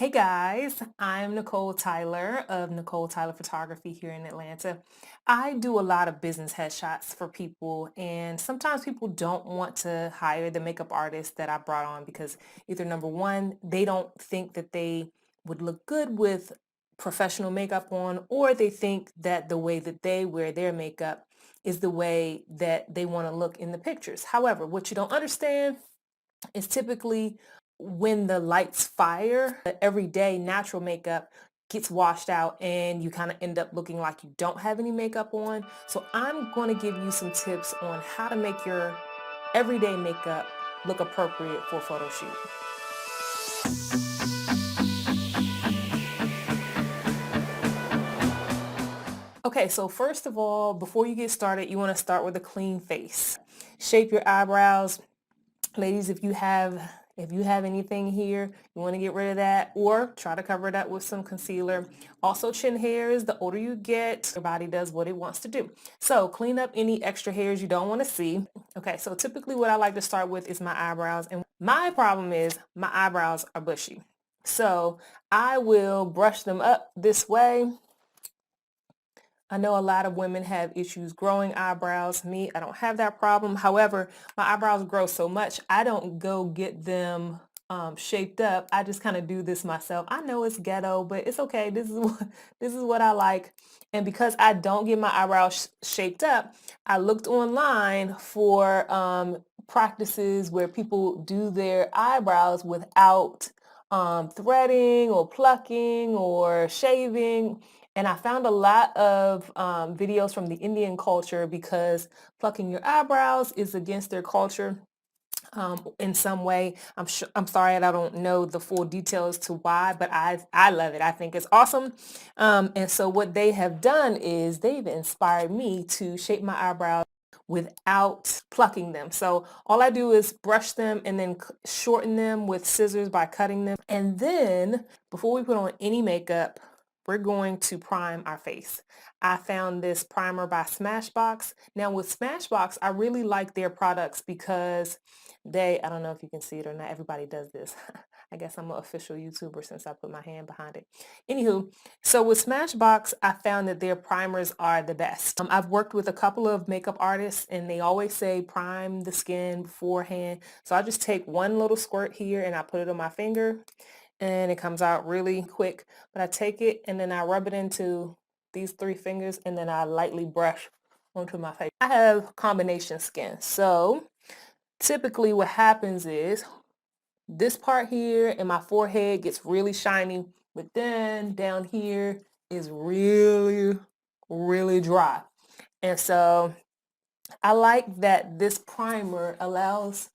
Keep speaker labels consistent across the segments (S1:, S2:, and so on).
S1: Hey guys, I'm Nicole Tyler of Nicole Tyler Photography here in Atlanta. I do a lot of business headshots for people, and sometimes people don't want to hire the makeup artist that I brought on because either number one, they don't think that they would look good with professional makeup on, or they think that the way that they wear their makeup is the way that they want to look in the pictures. However, what you don't understand is typically when the lights fire, the everyday natural makeup gets washed out and you kind of end up looking like you don't have any makeup on. So I'm going to give you some tips on how to make your everyday makeup look appropriate for a photo shoot. Okay, so first of all, before you get started, you want to start with a clean face. Shape your eyebrows. Ladies, if you have anything here, you want to get rid of that or try to cover it up with some concealer. Also, chin hairs, the older you get, your body does what it wants to do. So clean up any extra hairs you don't want to see. Okay, so typically what I like to start with is my eyebrows. And my problem is my eyebrows are bushy. So I will brush them up this way. I know a lot of women have issues growing eyebrows. Me, I don't have that problem. However, my eyebrows grow so much, I don't go get them shaped up. I just kind of do this myself. I know it's ghetto, but it's okay. This is what I like. And because I don't get my eyebrows shaped up, I looked online for practices where people do their eyebrows without threading or plucking or shaving. And I found a lot of videos from the Indian culture because plucking your eyebrows is against their culture in some way. I'm sorry, I don't know the full details to why, but I love it. I think it's awesome. And so what they have done is they've inspired me to shape my eyebrows without plucking them. So all I do is brush them and then shorten them with scissors by cutting them. And then before we put on any makeup, we're going to prime our face. I found this primer by Smashbox. Now with Smashbox, I really like their products because I don't know if you can see it or not, everybody does this. I guess I'm an official YouTuber since I put my hand behind it. Anywho, so with Smashbox, I found that their primers are the best. I've worked with a couple of makeup artists and they always say prime the skin beforehand. So I just take one little squirt here and I put it on my finger and it comes out really quick. But I take it and then I rub it into these three fingers and then I lightly brush onto my face. I have combination skin. So typically what happens is this part here in my forehead gets really shiny, but then down here is really, really dry. And so I like that this primer allows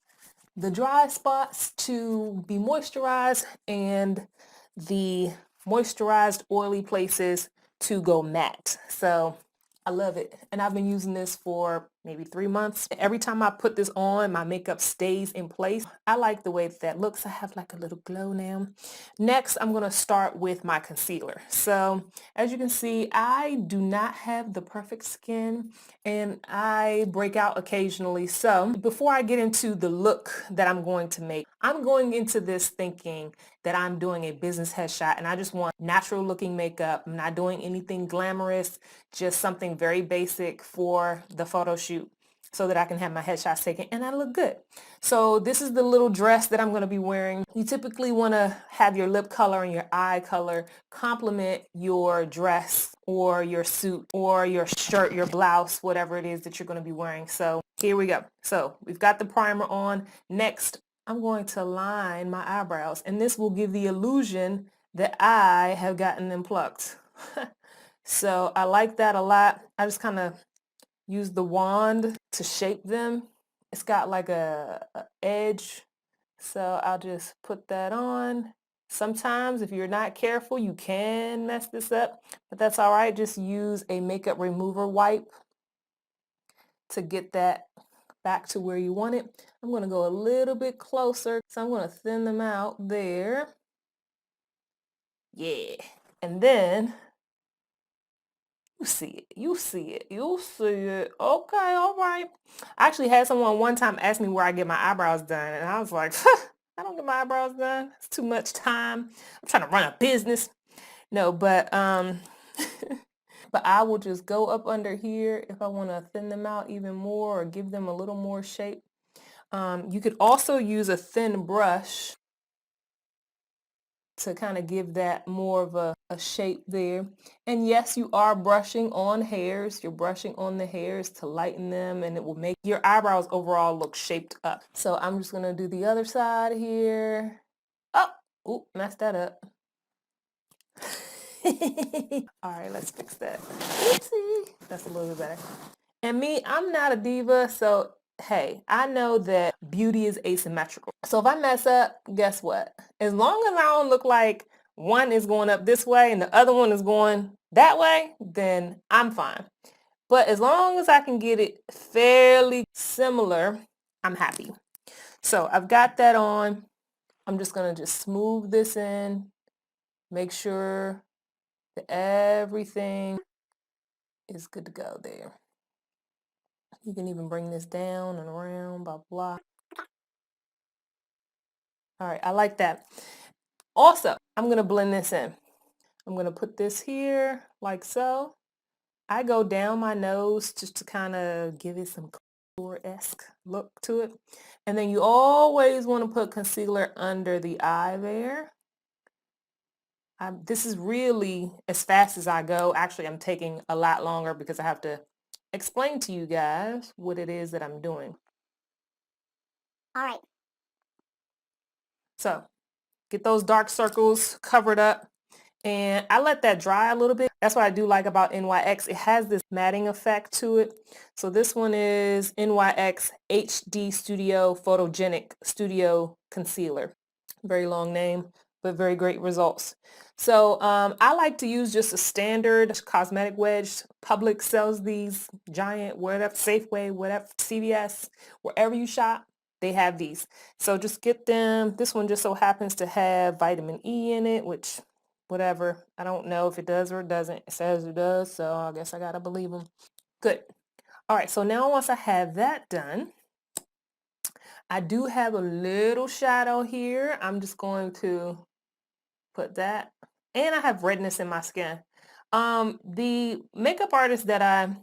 S1: the dry spots to be moisturized and the moisturized oily places to go matte. So I love it. And I've been using this for maybe 3 months. Every time I put this on, my makeup stays in place. I like the way that looks. I have like a little glow now. Next, I'm going to start with my concealer. So as you can see, I do not have the perfect skin and I break out occasionally. So before I get into the look that I'm going to make, I'm going into this thinking that I'm doing a business headshot and I just want natural looking makeup. I'm not doing anything glamorous, just something very basic for the photo shoot so that I can have my headshots taken and I look good. So this is the little dress that I'm going to be wearing. You typically want to have your lip color and your eye color complement your dress or your suit or your shirt, your blouse, whatever it is that you're going to be wearing. So here we go. So we've got the primer on. Next, I'm going to line my eyebrows and this will give the illusion that I have gotten them plucked. So I like that a lot. I just kind of use the wand to shape them. It's got like a edge, so I'll just put that on. Sometimes if you're not careful, you can mess this up, but that's all right. Just use a makeup remover wipe to get that back to where you want it. I'm going to go a little bit closer, so I'm going to thin them out there. Yeah. And then you see it. You see it. You see it. Okay, all right. I actually had someone one time ask me where I get my eyebrows done, and I was like, I don't get my eyebrows done. It's too much time. I'm trying to run a business. No, but but I will just go up under here if I want to thin them out even more or give them a little more shape. You could also use a thin brush to kind of give that more of a shape there. And yes, you are brushing on hairs. You're brushing on the hairs to lighten them, and it will make your eyebrows overall look shaped up. So I'm just going to do the other side here. Oh, ooh, messed that up. All right, let's fix that. Oopsie. That's a little bit better. And me, I'm not a diva, so hey, I know that beauty is asymmetrical. So if I mess up, guess what? As long as I don't look like one is going up this way and the other one is going that way, then I'm fine. But as long as I can get it fairly similar, I'm happy. So I've got that on. I'm just going to just smooth this in, make sure that everything is good to go there. You can even bring this down and around, blah, blah. All right, I like that. Also, I'm going to blend this in. I'm going to put this here like so. I go down my nose just to kind of give it some contour-esque look to it. And then you always want to put concealer under the eye there. This is really as fast as I go. Actually, I'm taking a lot longer because I have to explain to you guys what it is that I'm doing. All right. So get those dark circles covered up. And I let that dry a little bit. That's what I do like about NYX. It has this matting effect to it. So this one is NYX HD Studio Photogenic Studio Concealer. Very long name, but very great results. So I like to use just a standard cosmetic wedge. Publix sells these giant, whatever, Safeway, whatever, CVS, wherever you shop, they have these. So just get them. This one just so happens to have vitamin E in it, which whatever. I don't know if it does or it doesn't. It says it does, so I guess I gotta believe them. Good. All right, so now once I have that done, I do have a little shadow here. I'm just going to put that. And I have redness in my skin. The makeup artist that I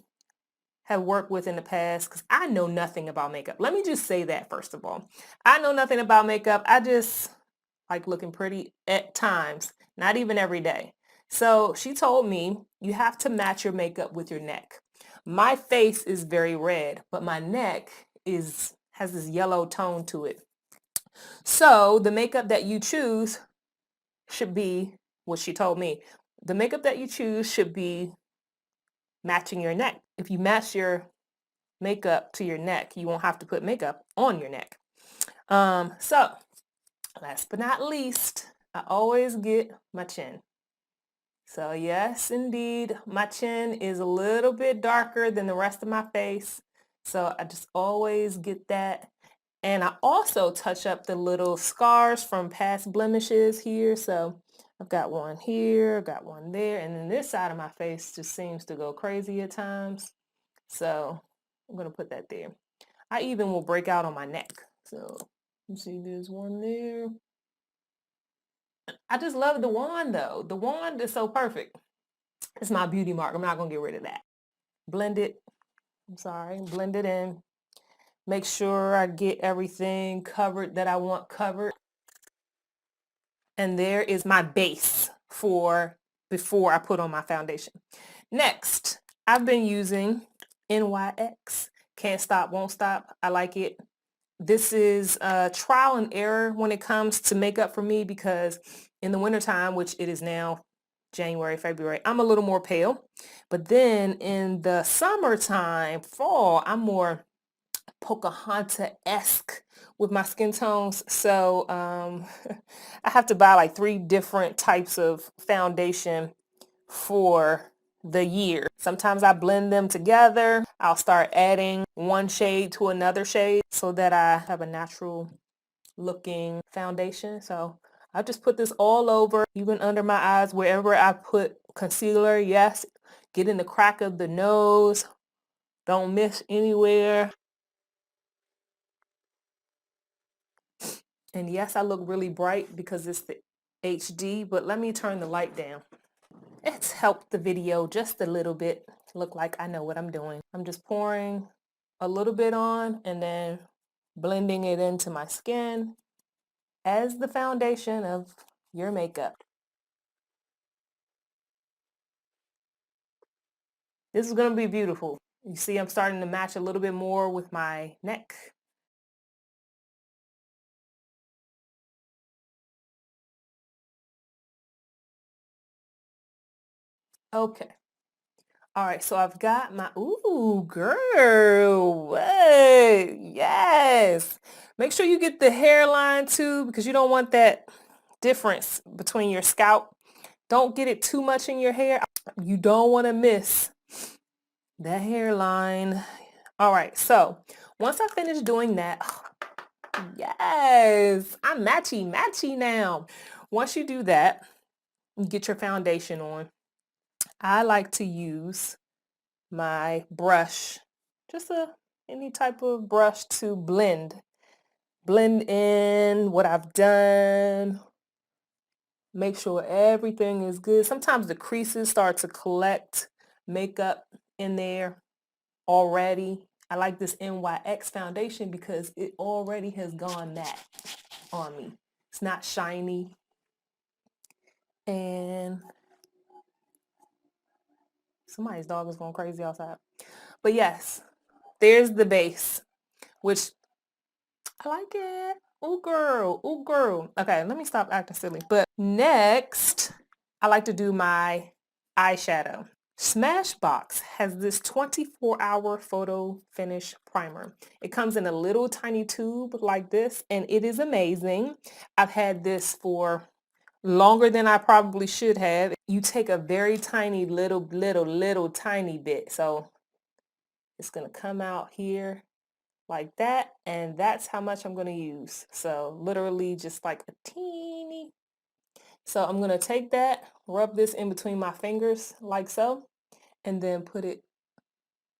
S1: have worked with in the past, because I know nothing about makeup. Let me just say that first of all. I know nothing about makeup. I just like looking pretty at times, not even every day. So she told me you have to match your makeup with your neck. My face is very red, but my neck has this yellow tone to it. So the makeup that you choose should be what she told me. The makeup that you choose should be matching your neck. If you match your makeup to your neck, you won't have to put makeup on your neck. So last but not least, I always get my chin. So yes, indeed, my chin is a little bit darker than the rest of my face. So I just always get that. And I also touch up the little scars from past blemishes here. So I've got one here, got one there, and then this side of my face just seems to go crazy at times. So I'm going to put that there. I even will break out on my neck. So you see there's one there. I just love the wand though. The wand is so perfect. It's my beauty mark. I'm not going to get rid of that. Blend it. I'm sorry. Blend it in. Make sure I get everything covered that I want covered. And there is my base for before I put on my foundation. Next, I've been using NYX. Can't Stop, Won't Stop. I like it. This is trial and error when it comes to makeup for me because in the wintertime, which it is now January, February, I'm a little more pale. But then in the summertime, fall, I'm more Pocahontas-esque with my skin tones. So I have to buy like 3 different types of foundation for the year. Sometimes I blend them together. I'll start adding one shade to another shade so that I have a natural looking foundation. So I just put this all over, even under my eyes, wherever I put concealer. Yes, get in the crack of the nose. Don't miss anywhere. And yes, I look really bright because it's the HD, but let me turn the light down. It's helped the video just a little bit look like I know what I'm doing. I'm just pouring a little bit on and then blending it into my skin as the foundation of your makeup. This is going to be beautiful. You see, I'm starting to match a little bit more with my neck. Okay. All right, so I've got my, ooh, girl, what? Yes. Make sure you get the hairline too, because you don't want that difference between your scalp. Don't get it too much in your hair. You don't want to miss that hairline. All right, so once I finish doing that, yes, I'm matchy now. Once you do that, you get your foundation on. I like to use my brush, just any type of brush to blend in what I've done. Make sure everything is good. Sometimes the creases start to collect makeup in there already. I like this NYX foundation because it already has gone matte on me. It's not shiny. And somebody's dog is going crazy outside. But yes, there's the base, which I like it. Ooh, girl. Ooh, girl. Okay, let me stop acting silly. But next, I like to do my eyeshadow. Smashbox has this 24-hour photo finish primer. It comes in a little tiny tube like this, and it is amazing. I've had this for longer than I probably should have. You take a very tiny little tiny bit. So it's going to come out here like that, and that's how much I'm going to use. So literally just like a teeny. So I'm going to take that, rub this in between my fingers like so, and then put it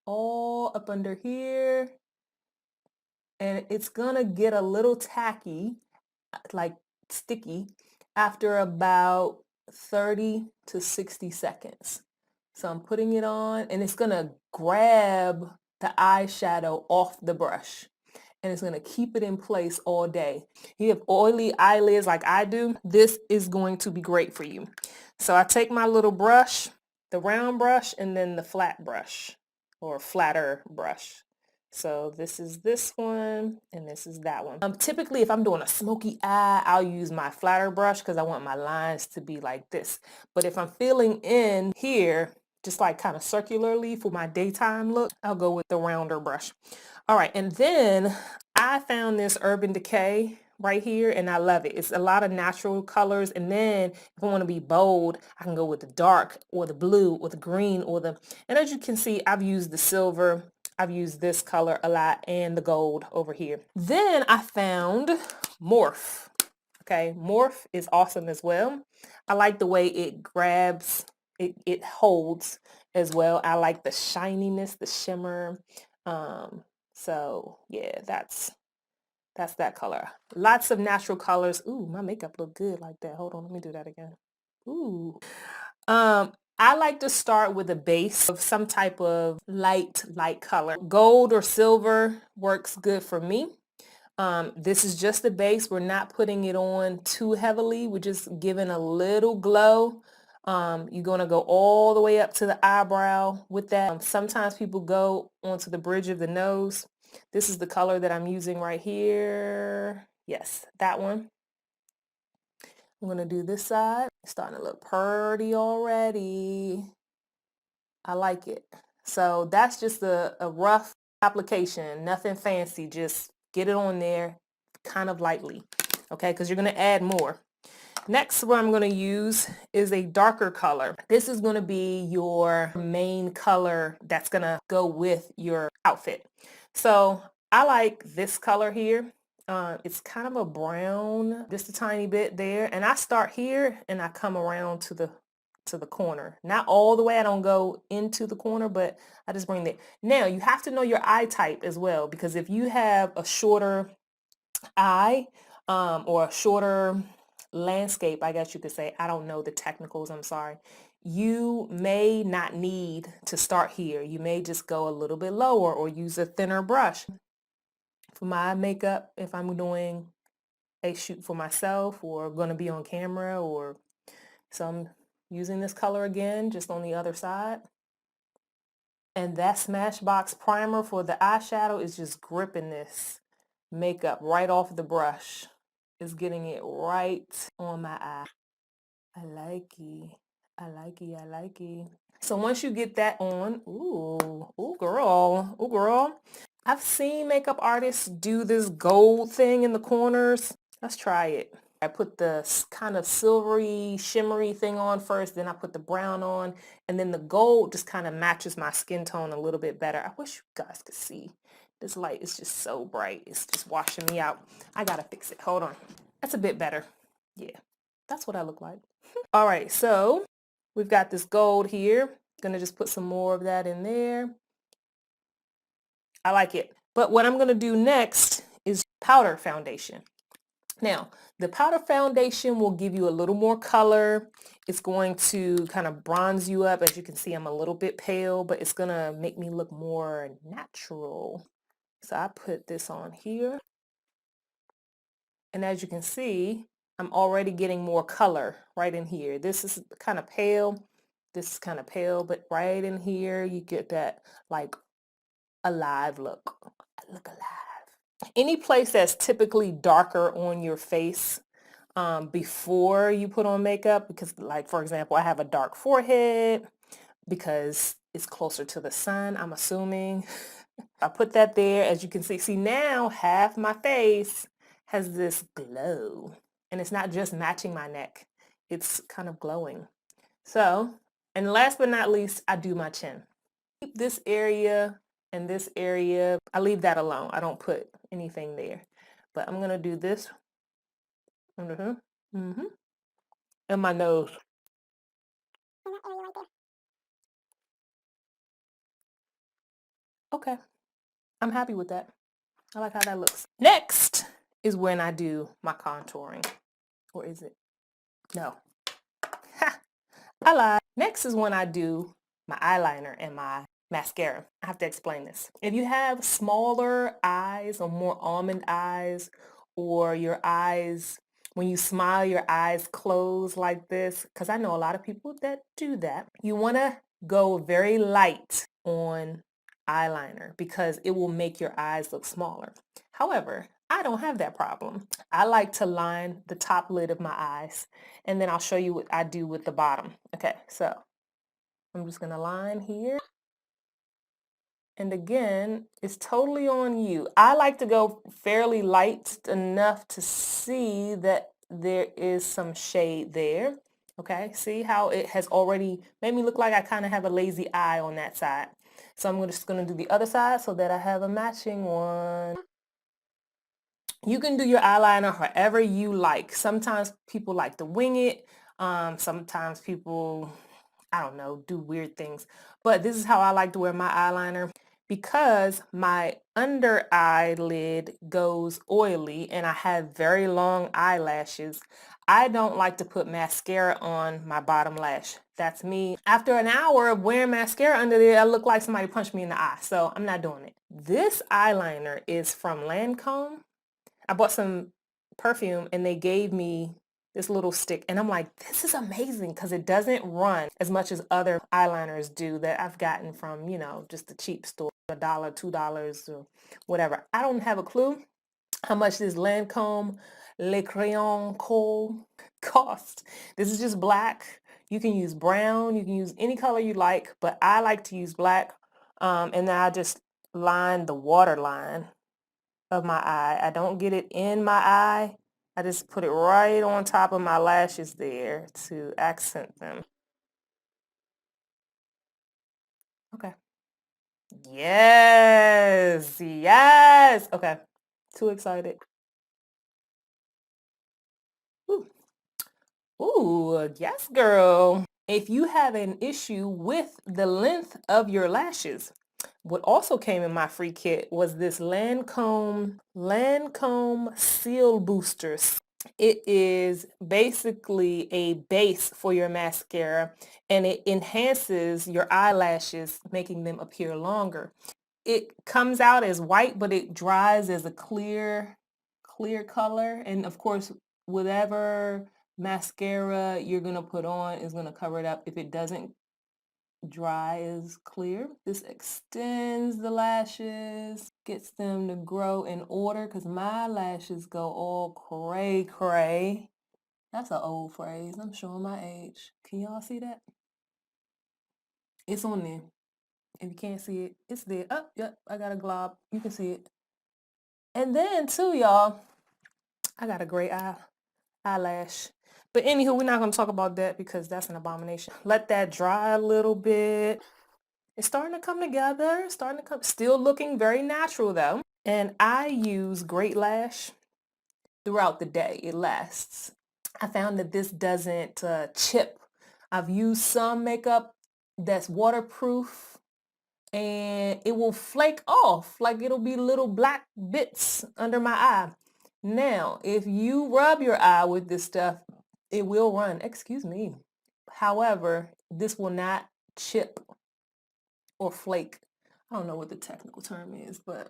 S1: all up under here, and it's going to get a little tacky, like sticky, after about 30 to 60 seconds. So I'm putting it on, and it's going to grab the eyeshadow off the brush, and it's going to keep it in place all day. You have oily eyelids like I do, this is going to be great for you. So I take my little brush, the round brush, and then the flat brush or flatter brush. So this is this one, and this is that one. Typically, if I'm doing a smoky eye, I'll use my flatter brush because I want my lines to be like this. But if I'm filling in here, just like kind of circularly for my daytime look, I'll go with the rounder brush. All right, and then I found this Urban Decay right here, and I love it. It's a lot of natural colors, and then if I want to be bold, I can go with the dark or the blue or the green or the, and as you can see, I've used the silver. I've used this color a lot and the gold over here. Then I found Morph. Okay, Morph is awesome as well. I like the way it grabs, it holds as well. I like the shininess, the shimmer. So yeah, that's that color. Lots of natural colors. Ooh, my makeup look good like that. Hold on, let me do that again. Ooh. I like to start with a base of some type of light color. Gold or silver works good for me. This is just the base. We're not putting it on too heavily. We're just giving a little glow. You're going to go all the way up to the eyebrow with that. Sometimes people go onto the bridge of the nose. This is the color that I'm using right here. Yes, that one. I'm going to do this side. It's starting to look pretty already. I like it. So that's just a rough application, nothing fancy. Just get it on there kind of lightly, okay, because you're going to add more. Next, what I'm going to use is a darker color. This is going to be your main color that's going to go with your outfit. So I like this color here. It's kind of a brown, just a tiny bit there. And I start here and I come around to the corner. Not all the way. I don't go into the corner, but I just bring that. Now, you have to know your eye type as well, because if you have a shorter eye, or a shorter landscape, I guess you could say. I don't know the technicals, I'm sorry. You may not need to start here. You may just go a little bit lower or use a thinner brush. For my makeup, if I'm doing a shoot for myself or going to be on camera, or so I'm using this color again, just on the other side. And that Smashbox primer for the eyeshadow is just gripping this makeup right off the brush. It's getting it right on my eye. I like it. I like it. I like it. So once you get that on, ooh girl. I've seen makeup artists do this gold thing in the corners. Let's try it. I put the kind of silvery, shimmery thing on first, then I put the brown on, and then the gold just kind of matches my skin tone a little bit better. I wish you guys could see. This light is just so bright. It's just washing me out. I gotta fix it. Hold on. That's a bit better. Yeah, that's what I look like. All right, so we've got this gold here. Gonna just put some more of that in there. I like it. But what I'm gonna do next is powder foundation. Now, the powder foundation will give you a little more color. It's going to kind of bronze you up. As you can see, I'm a little bit pale, but it's going to make me look more natural. So I put this on here. And as you can see, I'm already getting more color right in here. This is kind of pale. This is kind of pale, but right in here, you get that like alive look. I look alive. Any place that's typically darker on your face before you put on makeup, because like, for example, I have a dark forehead because it's closer to the sun, I'm assuming. I put that there. As you can see now half my face has this glow, and it's not just matching my neck, it's kind of glowing. So, and last but not least, I do my chin. Keep this area and this area, I leave that alone. I don't put anything there, but I'm gonna do this. And my nose. Okay, I'm happy with that. I like how that looks. Next is when I do my contouring. Or is it? No. Ha! I lied. Next is when I do my eyeliner and my mascara. I have to explain this. If you have smaller eyes or more almond eyes, or your eyes, when you smile, your eyes close like this, because I know a lot of people that do that, you want to go very light on eyeliner because it will make your eyes look smaller. However, I don't have that problem. I like to line the top lid of my eyes, and then I'll show you what I do with the bottom. Okay, so I'm just gonna line here. And again, it's totally on you. I like to go fairly light enough to see that there is some shade there. Okay, see how it has already made me look like I kind of have a lazy eye on that side. So I'm just going to do the other side so that I have a matching one. You can do your eyeliner however you like. Sometimes people like to wing it. Sometimes people, I don't know, do weird things. But this is how I like to wear my eyeliner. Because my under eyelid goes oily and I have very long eyelashes, I don't like to put mascara on my bottom lash. That's me. After an hour of wearing mascara under there, I look like somebody punched me in the eye. So I'm not doing it. This eyeliner is from Lancome. I bought some perfume and they gave me this little stick, and I'm like, this is amazing because it doesn't run as much as other eyeliners do that I've gotten from, you know, just the cheap store, $1, $2 or whatever. I don't have a clue how much this Lancome Le Crayon Kohl cost. This is just black. You can use brown, you can use any color you like, but I like to use black. And then I just line the waterline of my eye. I don't get it in my eye. I just put it right on top of my lashes there to accent them. Okay. Yes. Yes. Okay. Too excited. Ooh. Ooh, yes, girl. If you have an issue with the length of your lashes, What also came in my free kit was this Lancome Seal Boosters. It is basically a base for your mascara, and it enhances your eyelashes, making them appear longer. It comes out as white, but it dries as a clear color. And of course, whatever mascara you're going to put on is going to cover it up. If it doesn't dry as clear, this extends the lashes, gets them to grow in order, because my lashes go all cray. That's an old phrase. I'm showing my age. Can y'all see that? It's on there. If you can't see it, it's there. Oh, yep, I got a glob. You can see it. And then too, y'all, I got a great eyelash. But anywho, we're not going to talk about that because that's an abomination. Let that dry a little bit. It's starting to come together. Still looking very natural though. And I use Great Lash throughout the day. It lasts. I found that this doesn't chip. I've used some makeup that's waterproof and it will flake off, like it'll be little black bits under my eye. Now, if you rub your eye with this stuff, it will run. Excuse me. However, this will not chip or flake. I don't know what the technical term is, but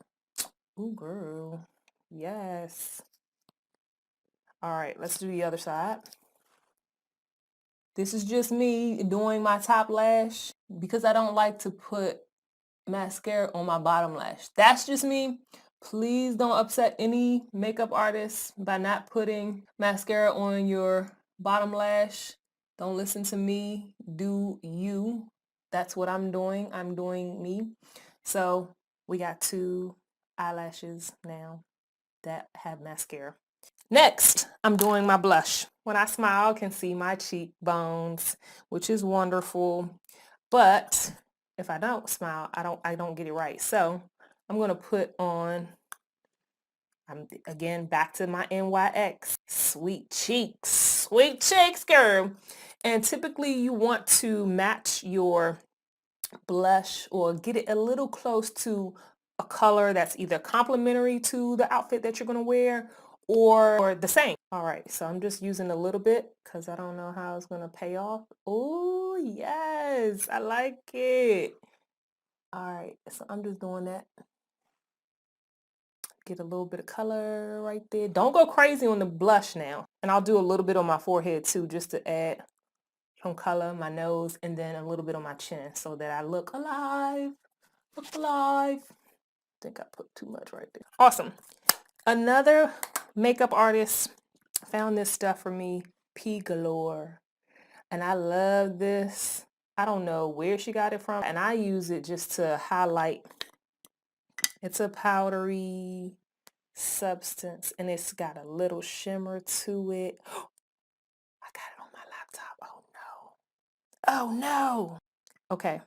S1: ooh, girl. Yes. All right, let's do the other side. This is just me doing my top lash because I don't like to put mascara on my bottom lash. That's just me. Please don't upset any makeup artists by not putting mascara on your bottom lash. Don't listen to me. Do you. That's what I'm doing. I'm doing me. So we got 2 eyelashes now that have mascara. Next, I'm doing my blush. When I smile, I can see my cheekbones, which is wonderful. But if I don't smile, I don't get it right. So I'm going to put on, I'm again back to my NYX. Sweet cheeks, girl. And typically you want to match your blush or get it a little close to a color that's either complementary to the outfit that you're going to wear or the same. All right, so I'm just using a little bit because I don't know how it's going to pay off. Oh, yes, I like it. All right, so I'm just doing that. Get a little bit of color right there. Don't go crazy on the blush now. And I'll do a little bit on my forehead too, just to add some color, my nose, and then a little bit on my chin so that I look alive. Look alive. I think I put too much right there. Awesome. Another makeup artist found this stuff for me, P Galore. And I love this. I don't know where she got it from. And I use it just to highlight. It's a powdery substance and it's got a little shimmer to it. I got it on my laptop. Oh no. Oh no. Okay.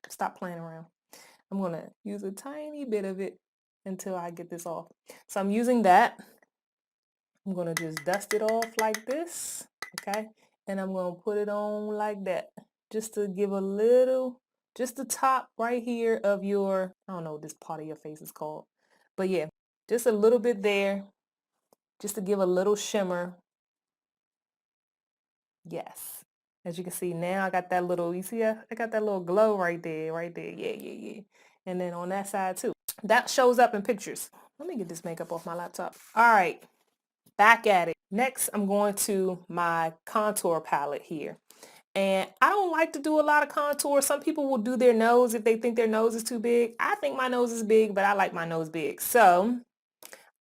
S1: Stop playing around. I'm going to use a tiny bit of it until I get this off. So I'm using that. I'm going to just dust it off like this. Okay. And I'm going to put it on like that. Just to give a little, just the top right here of your, I don't know what this part of your face is called. But yeah, just a little bit there. Just to give a little shimmer. Yes. As you can see now, I got that little, you see, I got that little glow right there. Yeah. And then on that side too. That shows up in pictures. Let me get this makeup off my laptop. All right, back at it. Next, I'm going to my contour palette here. And I don't like to do a lot of contour. Some people will do their nose if they think their nose is too big. I think my nose is big, but I like my nose big. So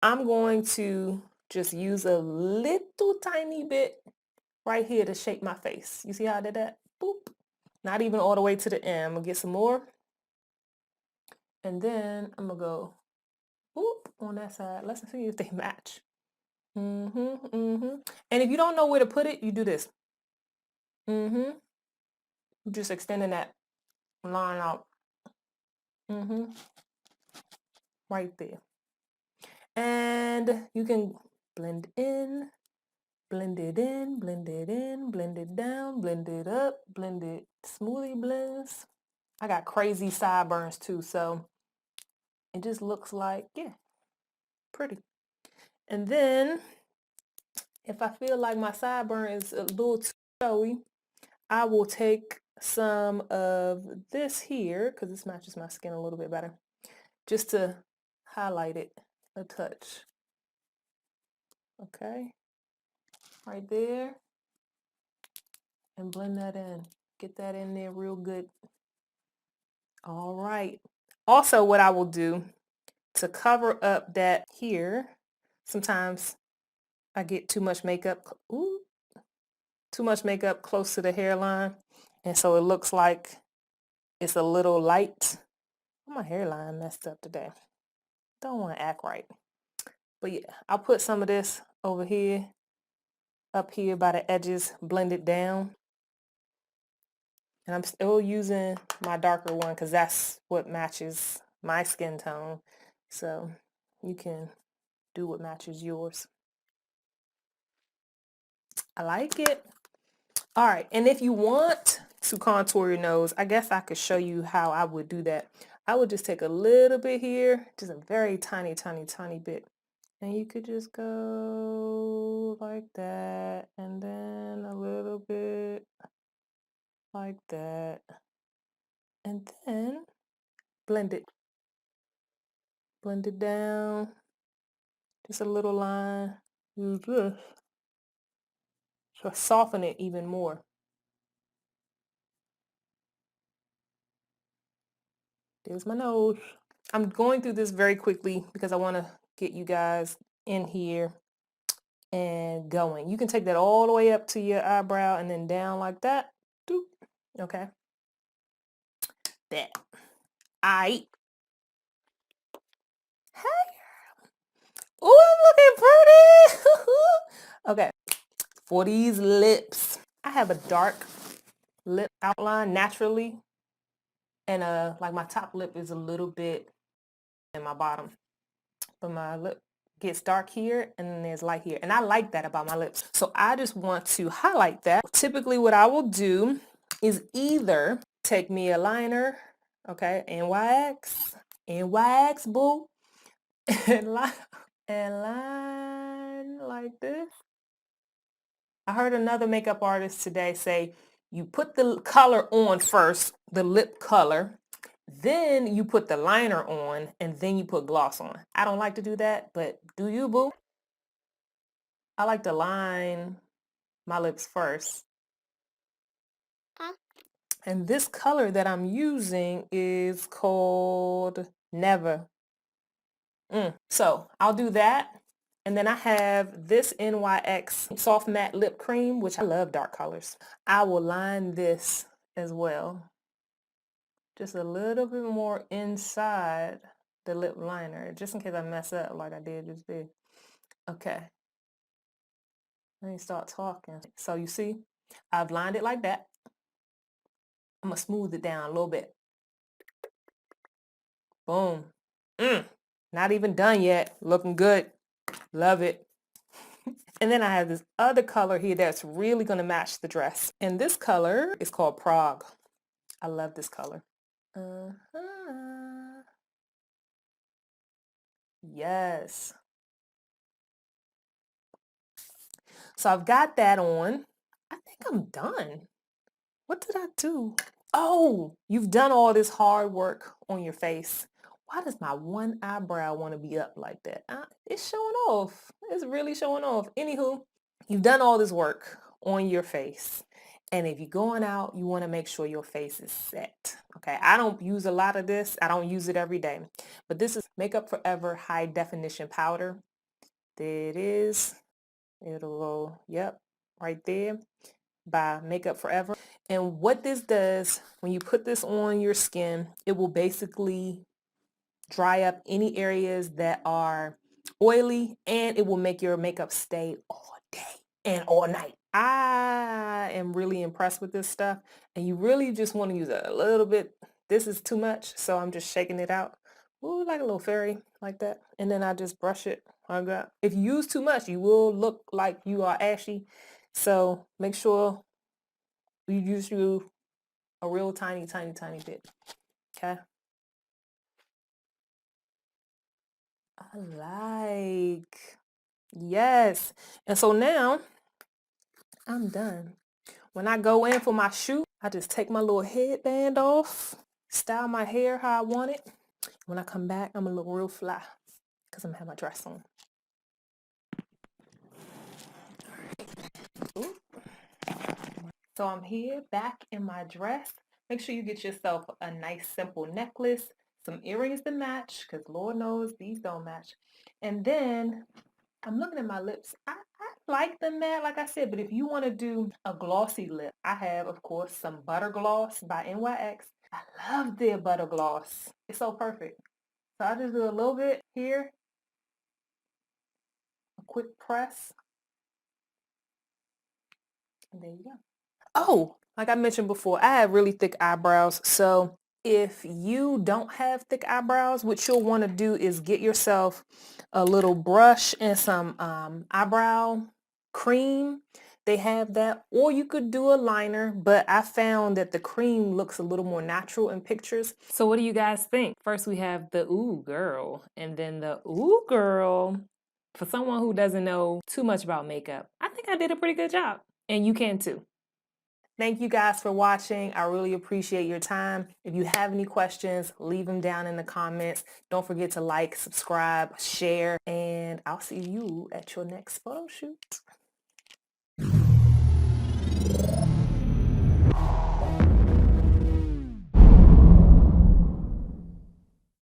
S1: I'm going to just use a little tiny bit right here to shape my face. You see how I did that? Boop. Not even all the way to the end. I'm going to get some more. And then I'm going to go boop on that side. Let's see if they match. And if you don't know where to put it, you do this. Just extending that line out. Right there. And you can blend in, blend it in, blend it in, blend it down, blend it up, blend it, smoothie blends. I got crazy sideburns too, so it just looks like, yeah, pretty. And then if I feel like my sideburn is a little too showy, I will take some of this here, because this matches my skin a little bit better, just to highlight it a touch. Okay, right there. And blend that in. Get that in there real good. All right. Also, what I will do to cover up that here, sometimes I get too much makeup, too much makeup close to the hairline. And so it looks like it's a little light. My hairline messed up today. Don't want to act right. But yeah, I'll put some of this over here, up here by the edges, blend it down. And I'm still using my darker one because that's what matches my skin tone. So you can do what matches yours. I like it. All right, and if you want to contour your nose, I guess I could show you how I would do that. I would just take a little bit here, just a very tiny, tiny, tiny bit. And you could just go like that, and then a little bit like that. And then blend it. Blend it down. Just a little line. Use this. So soften it even more. There's my nose. I'm going through this very quickly because I want to get you guys in here and going. You can take that all the way up to your eyebrow and then down like that. Doop. Okay. That. Aight. Hey. Ooh, I'm looking pretty. Okay. For these lips, I have a dark lip outline naturally. And like my top lip is a little bit in my bottom. But my lip gets dark here and then there's light here. And I like that about my lips. So I just want to highlight that. Typically what I will do is either take me a liner, okay, NYX, boo, and line like this. I heard another makeup artist today say you put the color on first, the lip color, then you put the liner on, and then you put gloss on. I don't like to do that, but do you, boo? I like to line my lips first. And this color that I'm using is called Never. So I'll do that. And then I have this NYX Soft Matte Lip Cream, which I love dark colors. I will line this as well. Just a little bit more inside the lip liner, just in case I mess up like I did just there. Okay. Let me start talking. So you see, I've lined it like that. I'm gonna smooth it down a little bit. Boom. Not even done yet. Looking good. Love it. And then I have this other color here that's really gonna match the dress. And this color is called Prague. I love this color. Yes. So I've got that on. I think I'm done. What did I do? Oh, you've done all this hard work on your face. Why does my one eyebrow want to be up like that? It's showing off. It's really showing off. Anywho, you've done all this work on your face. And if you're going out, you want to make sure your face is set. Okay, I don't use a lot of this. I don't use it every day. But this is Makeup Forever High Definition Powder. There it is. It'll go, yep, right there by Makeup Forever. And what this does, when you put this on your skin, it will basically dry up any areas that are oily, and it will make your makeup stay all day and all night. I am really impressed with this stuff, and you really just want to use a little bit. This is too much, so I'm just shaking it out. Ooh, like a little fairy, like that. And then I just brush it. If you use too much, you will look like you are ashy. So make sure you use A real tiny, tiny, tiny bit. Okay. I like. Yes. And so now I'm done. When I go in for my shoot, I just take my little headband off, style my hair how I want it. When I come back, I'm gonna look real fly because I'm gonna have my dress on. Ooh. So I'm here back in my dress. Make sure you get yourself a nice simple necklace, some earrings to match, because Lord knows these don't match. And then I'm looking at my lips. I like them matte, like I said, but if you want to do a glossy lip, I have, of course, some Butter Gloss by NYX. I love their Butter Gloss. It's so perfect. So I just do a little bit here, a quick press, and there you go. Oh, like I mentioned before, I have really thick eyebrows. So if you don't have thick eyebrows, what you'll want to do is get yourself a little brush and some eyebrow cream. They have that, or you could do a liner, but I found that the cream looks a little more natural in pictures. So what do you guys think? First we have the ooh girl, and then the ooh girl. For someone who doesn't know too much about makeup, I think I did a pretty good job, and you can too. Thank you guys for watching. I really appreciate your time. If you have any questions, leave them down in the comments. Don't forget to like, subscribe, share, and I'll see you at your next photo shoot.